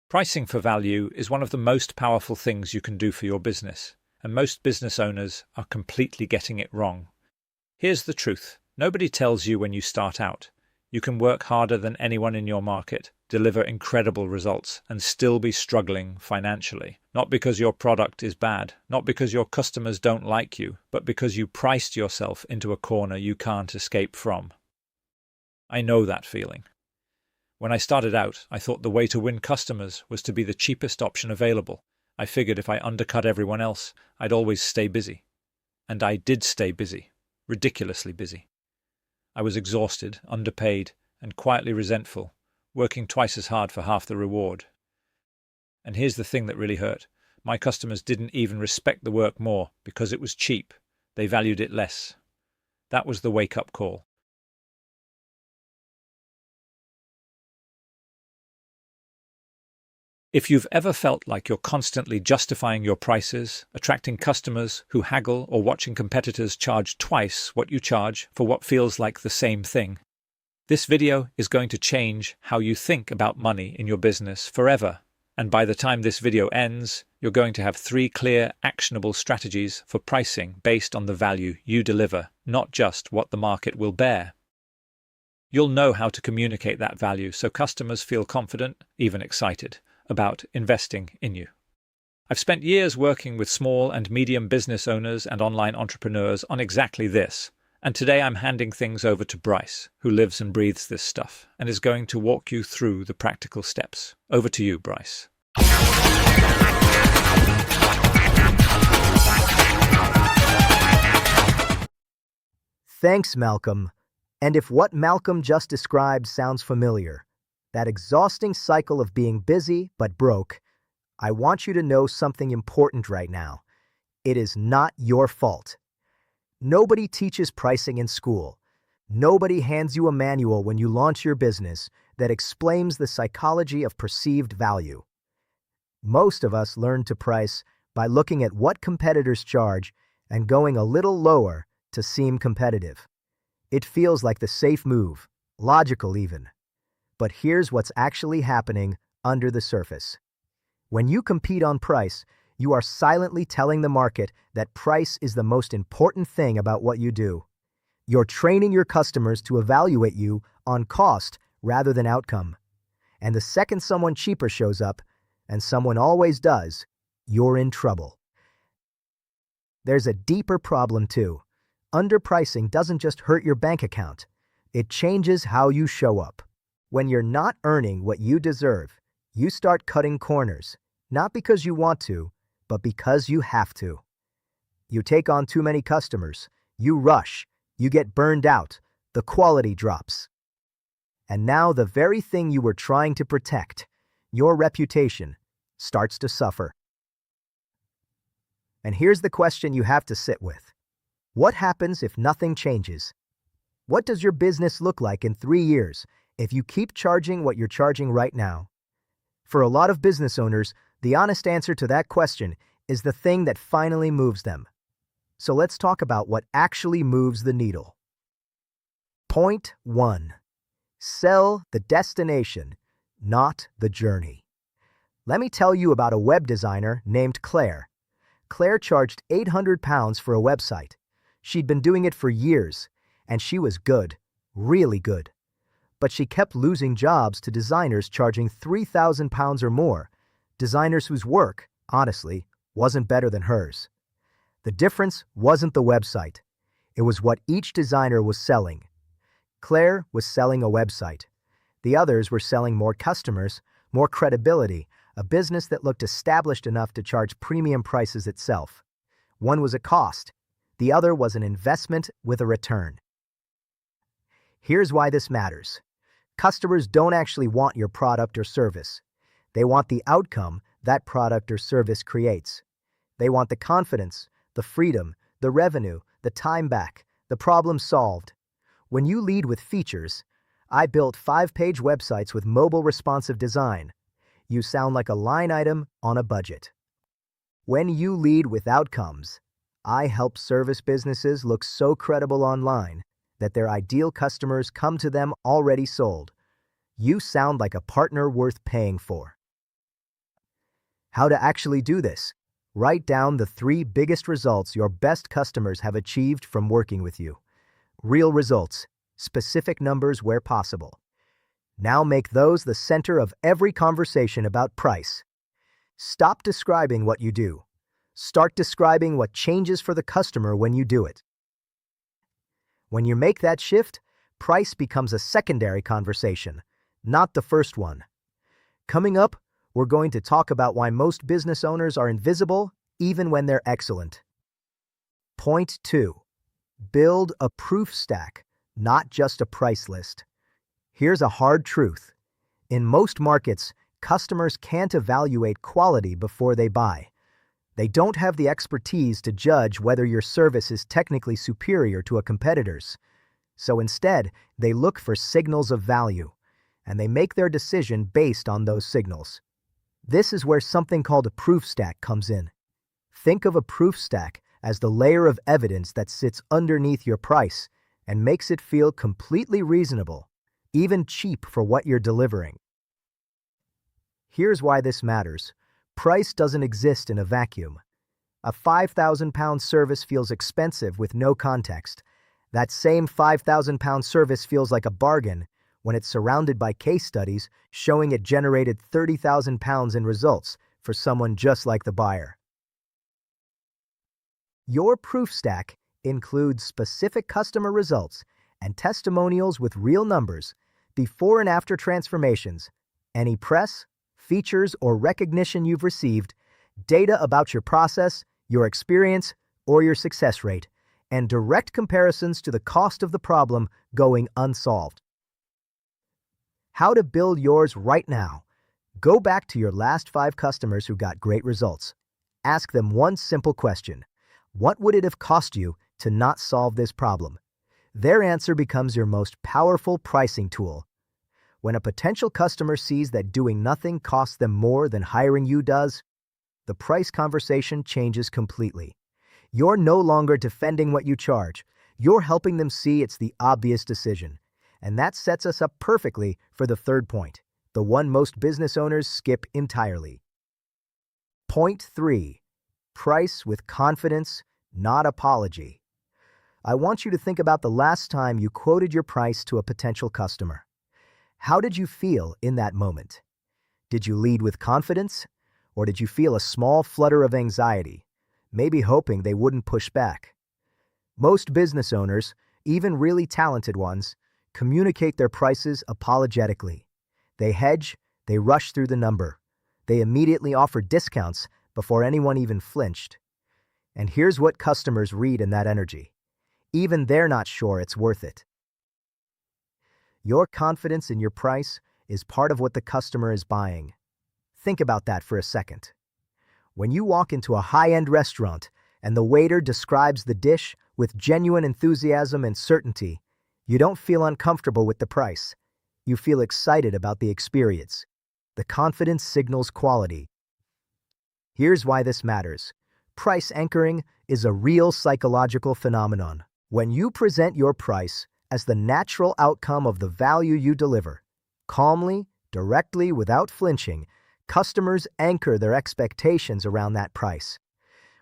Pricing for value is one of the most powerful things you can do for your business, and most business owners are completely getting it wrong. Here's the truth. Nobody tells you when you start out. You can work harder than anyone in your market, deliver incredible results, and still be struggling financially. Not because your product is bad, not because your customers don't like you, but because you priced yourself into a corner you can't escape from. I know that feeling. When I started out, I thought the way to win customers was to be the cheapest option available. I figured if I undercut everyone else, I'd always stay busy. And I did stay busy, ridiculously busy. I was exhausted, underpaid, and quietly resentful, working twice as hard for half the reward. And here's the thing that really hurt. My customers didn't even respect the work more because it was cheap. They valued it less. That was the wake-up call. If you've ever felt like you're constantly justifying your prices, attracting customers who haggle, or watching competitors charge twice what you charge for what feels like the same thing, this video is going to change how you think about money in your business forever. And by the time this video ends, you're going to have 3 clear, actionable strategies for pricing based on the value you deliver, not just what the market will bear. You'll know how to communicate that value so customers feel confident, even excited, about investing in you. I've spent years working with small and medium business owners and online entrepreneurs on exactly this, and today I'm handing things over to Bryce, who lives and breathes this stuff, and is going to walk you through the practical steps. Over to you, Bryce. Thanks, Malcolm. And if what Malcolm just described sounds familiar, that exhausting cycle of being busy but broke, I want you to know something important right now. It is not your fault. Nobody teaches pricing in school. Nobody hands you a manual when you launch your business that explains the psychology of perceived value. Most of us learn to price by looking at what competitors charge and going a little lower to seem competitive. It feels like the safe move, logical even. But here's what's actually happening under the surface. When you compete on price, you are silently telling the market that price is the most important thing about what you do. You're training your customers to evaluate you on cost rather than outcome. And the second someone cheaper shows up, and someone always does, you're in trouble. There's a deeper problem too. Underpricing doesn't just hurt your bank account. It changes how you show up. When you're not earning what you deserve, you start cutting corners, not because you want to, but because you have to. You take on too many customers, you rush, you get burned out, the quality drops. And now the very thing you were trying to protect, your reputation, starts to suffer. And here's the question you have to sit with. What happens if nothing changes? What does your business look like in 3 years if you keep charging what you're charging right now? For a lot of business owners, the honest answer to that question is the thing that finally moves them. So let's talk about what actually moves the needle. Point 1. Sell the destination, not the journey. Let me tell you about a web designer named Claire. Claire charged £800 for a website. She'd been doing it for years, and she was good, really good. But she kept losing jobs to designers charging £3,000 or more, designers whose work, honestly, wasn't better than hers. The difference wasn't the website. It was what each designer was selling. Claire was selling a website. The others were selling more customers, more credibility, a business that looked established enough to charge premium prices itself. One was a cost. The other was an investment with a return. Here's why this matters. Customers don't actually want your product or service. They want the outcome that product or service creates. They want the confidence, the freedom, the revenue, the time back, the problem solved. When you lead with features, I built 5-page websites with mobile responsive design. You sound like a line item on a budget. When you lead with outcomes, I help service businesses look so credible online that their ideal customers come to them already sold. You sound like a partner worth paying for. How to actually do this? Write down the 3 biggest results your best customers have achieved from working with you. Real results, specific numbers where possible. Now make those the center of every conversation about price. Stop describing what you do. Start describing what changes for the customer when you do it. When you make that shift, price becomes a secondary conversation, not the first one. Coming up, we're going to talk about why most business owners are invisible even when they're excellent. Point 2. Build a proof stack, not just a price list. Here's a hard truth. In most markets, customers can't evaluate quality before they buy. They don't have the expertise to judge whether your service is technically superior to a competitor's. So instead, they look for signals of value, and they make their decision based on those signals. This is where something called a proof stack comes in. Think of a proof stack as the layer of evidence that sits underneath your price and makes it feel completely reasonable, even cheap for what you're delivering. Here's why this matters. Price doesn't exist in a vacuum. A £5,000 service feels expensive with no context. That same £5,000 service feels like a bargain when it's surrounded by case studies showing it generated £30,000 in results for someone just like the buyer. Your proof stack includes specific customer results and testimonials with real numbers, before and after transformations, any press, features, or recognition you've received, data about your process, your experience, or your success rate, and direct comparisons to the cost of the problem going unsolved. How to build yours right now. Go back to your last 5 customers who got great results. Ask them one simple question. What would it have cost you to not solve this problem? Their answer becomes your most powerful pricing tool. When a potential customer sees that doing nothing costs them more than hiring you does, the price conversation changes completely. You're no longer defending what you charge. You're helping them see it's the obvious decision. And that sets us up perfectly for the third point, the one most business owners skip entirely. Point 3. Price with confidence, not apology. I want you to think about the last time you quoted your price to a potential customer. How did you feel in that moment? Did you lead with confidence? Or did you feel a small flutter of anxiety, maybe hoping they wouldn't push back? Most business owners, even really talented ones, communicate their prices apologetically. They hedge, they rush through the number. They immediately offer discounts before anyone even flinched. And here's what customers read in that energy. Even they're not sure it's worth it. Your confidence in your price is part of what the customer is buying. Think about that for a second. When you walk into a high-end restaurant and the waiter describes the dish with genuine enthusiasm and certainty, you don't feel uncomfortable with the price. You feel excited about the experience. The confidence signals quality. Here's why this matters. Price anchoring is a real psychological phenomenon. When you present your price as the natural outcome of the value you deliver, calmly, directly, without flinching, customers anchor their expectations around that price.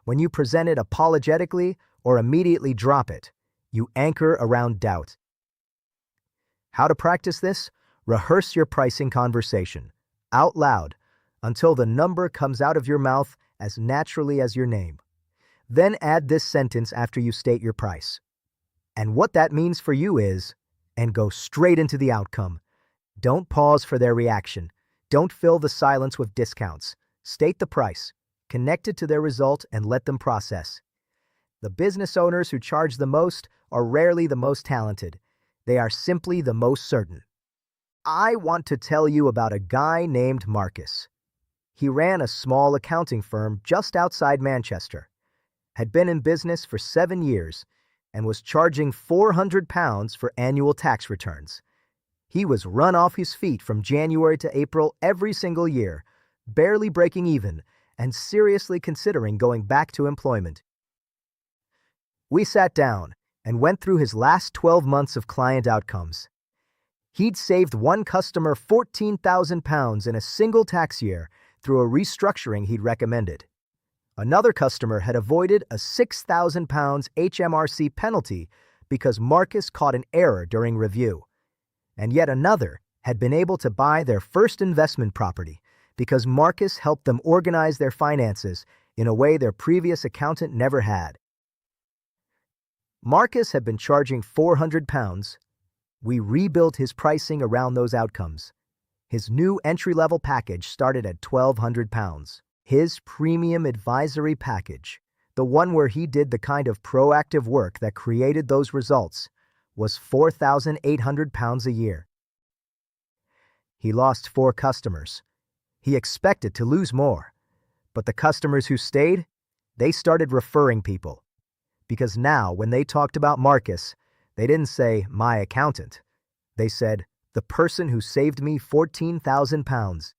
When you present it apologetically or immediately drop it, you anchor around doubt. How to practice this? Rehearse your pricing conversation, out loud, until the number comes out of your mouth as naturally as your name. Then add this sentence after you state your price. And what that means for you is, and go straight into the outcome. Don't pause for their reaction. Don't fill the silence with discounts. State the price, connect it to their result, and let them process. The business owners who charge the most are rarely the most talented. They are simply the most certain. I want to tell you about a guy named Marcus. He ran a small accounting firm just outside Manchester, had been in business for 7 years, and was charging £400 for annual tax returns. He was run off his feet from January to April every single year, barely breaking even, and seriously considering going back to employment. We sat down and went through his last 12 months of client outcomes. He'd saved one customer £14,000 in a single tax year, through a restructuring he'd recommended. Another customer had avoided a £6,000 HMRC penalty because Marcus caught an error during review. And yet another had been able to buy their first investment property because Marcus helped them organize their finances in a way their previous accountant never had. Marcus had been charging £400. We rebuilt his pricing around those outcomes. His new entry-level package started at £1,200. His premium advisory package, the one where he did the kind of proactive work that created those results, was £4,800 a year. He lost 4 customers. He expected to lose more, but the customers who stayed, they started referring people. Because now, when they talked about Marcus, they didn't say, "my accountant." They said, "the person who saved me £14,000.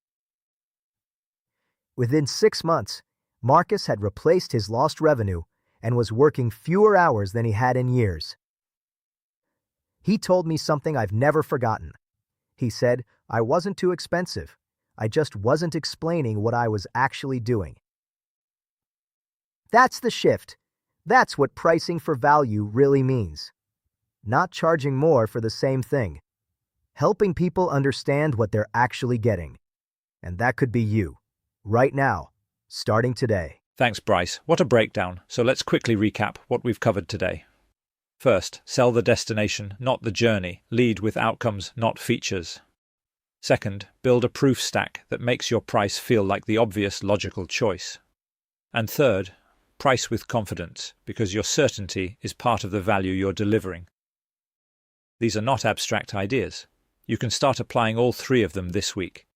Within 6 months, Marcus had replaced his lost revenue and was working fewer hours than he had in years. He told me something I've never forgotten. He said, "I wasn't too expensive. I just wasn't explaining what I was actually doing." That's the shift. That's what pricing for value really means. Not charging more for the same thing. Helping people understand what they're actually getting. And that could be you. Right now, starting today. Thanks, Bryce. What a breakdown. So let's quickly recap what we've covered today. First, sell the destination, not the journey. Lead with outcomes, not features. Second, build a proof stack that makes your price feel like the obvious, logical choice. And third, price with confidence, because your certainty is part of the value you're delivering. These are not abstract ideas. You can start applying all 3 of them this week.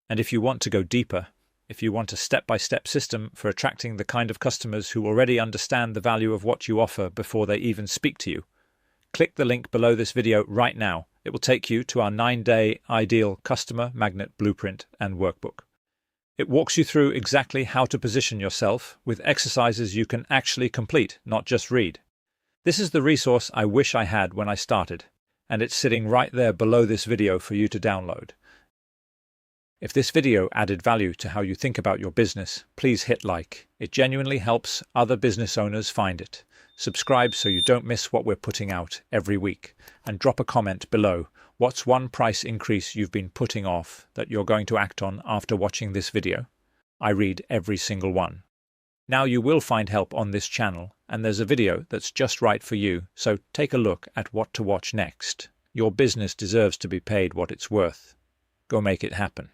And if you want to go deeper, if you want a step-by-step system for attracting the kind of customers who already understand the value of what you offer before they even speak to you, click the link below this video right now. It will take you to our 9-day ideal customer magnet blueprint and workbook. It walks you through exactly how to position yourself with exercises you can actually complete, not just read. This is the resource I wish I had when I started, and it's sitting right there below this video for you to download. If this video added value to how you think about your business, please hit like. It genuinely helps other business owners find it. Subscribe so you don't miss what we're putting out every week. And drop a comment below. What's one price increase you've been putting off that you're going to act on after watching this video? I read every single one. Now you will find help on this channel, and there's a video that's just right for you, so take a look at what to watch next. Your business deserves to be paid what it's worth. Go make it happen.